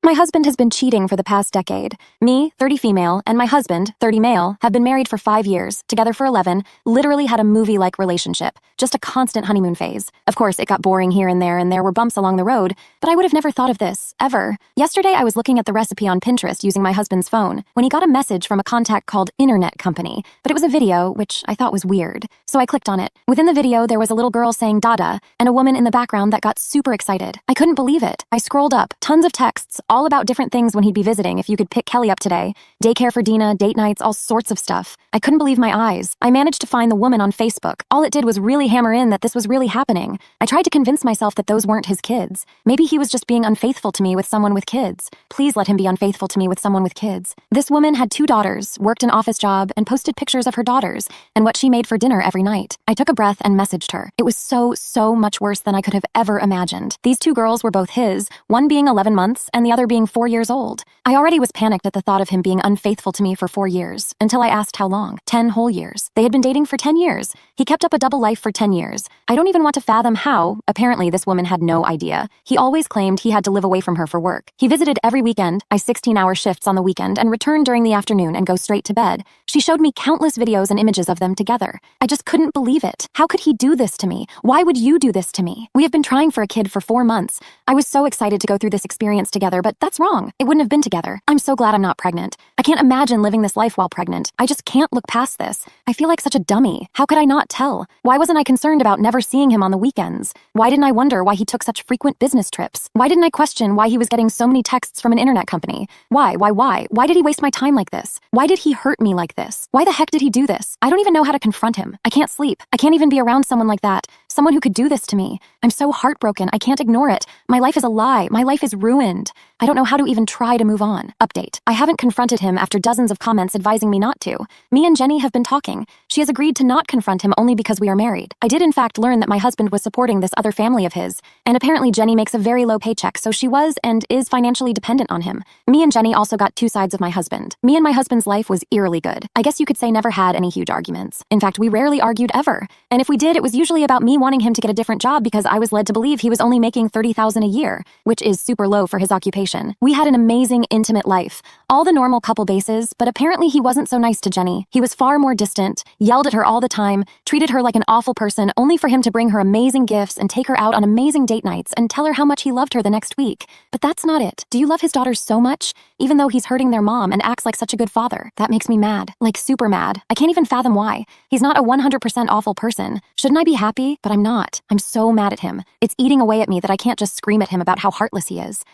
My husband has been cheating for the past decade. Me, 30 female, and my husband, 30 male, have been married for 5 years, together for 11, literally had a movie-like relationship, just a constant honeymoon phase. Of course, it got boring here and there were bumps along the road, but I would have never thought of this, ever. Yesterday, I was looking at the recipe on Pinterest using my husband's phone, when he got a message from a contact called Internet Company, but it was a video, which I thought was weird. So I clicked on it. Within the video, there was a little girl saying Dada, and a woman in the background that got super excited. I couldn't believe it. I scrolled up, tons of texts, all about different things when he'd be visiting if you could pick Kelly up today. Daycare for Dina, date nights, all sorts of stuff. I couldn't believe my eyes. I managed to find the woman on Facebook. All it did was really hammer in that this was really happening. I tried to convince myself that those weren't his kids. Maybe he was just being unfaithful to me with someone with kids. Please let him be unfaithful to me with someone with kids. This woman had 2 daughters, worked an office job, and posted pictures of her daughters and what she made for dinner every night. I took a breath and messaged her. It was so much worse than I could have ever imagined. These 2 girls were both his, one being 11 months and the other being 4 years old. I already was panicked at the thought of him being unfaithful to me for 4 years, until I asked how long. 10 whole years. They had been dating for 10 years. He kept up a double life for 10 years. I don't even want to fathom how. Apparently, this woman had no idea. He always claimed he had to live away from her for work. He visited every weekend, 16-hour shifts on the weekend, and returned during the afternoon and go straight to bed. She showed me countless videos and images of them together. I just couldn't believe it. How could he do this to me? Why would you do this to me? We have been trying for a kid for 4 months. I was so excited to go through this experience together, but that's wrong. It wouldn't have been together. I'm so glad I'm not pregnant. I can't imagine living this life while pregnant. I just can't look past this. I feel like such a dummy. How could I not tell? Why wasn't I concerned about never seeing him on the weekends? Why didn't I wonder why he took such frequent business trips? Why didn't I question why he was getting so many texts from an internet company? Why? Why did he waste my time like this? Why did he hurt me like this? Why the heck did he do this? I don't even know how to confront him. I can't sleep. I can't even be around someone like that. Someone who could do this to me. I'm so heartbroken. I can't ignore it. My life is a lie. My life is ruined. I don't know how to even try to move on. Update. I haven't confronted him after dozens of comments advising me not to. Me and Jenny have been talking. She has agreed to not confront him only because we are married. I did in fact learn that my husband was supporting this other family of his, and apparently Jenny makes a very low paycheck, so she was and is financially dependent on him. Me and Jenny also got 2 sides of my husband. Me and my husband's life was eerily good. I guess you could say never had any huge arguments. In fact, we rarely argued ever. And if we did, it was usually about me wanting him to get a different job because I was led to believe he was only making $30,000 a year, which is super low for his occupation. We had an amazing, intimate life. All the normal couple bases, but apparently he wasn't so nice to Jenny. He was far more distant, yelled at her all the time, treated her like an awful person only for him to bring her amazing gifts and take her out on amazing date nights and tell her how much he loved her the next week. But that's not it. Do you love his daughters so much, even though he's hurting their mom and acts like such a good father? That makes me mad. Like super mad. I can't even fathom why. He's not a 100% awful person. Shouldn't I be happy? But I'm not. I'm so mad at him. It's eating away at me that I can't just scream at him about how heartless he is.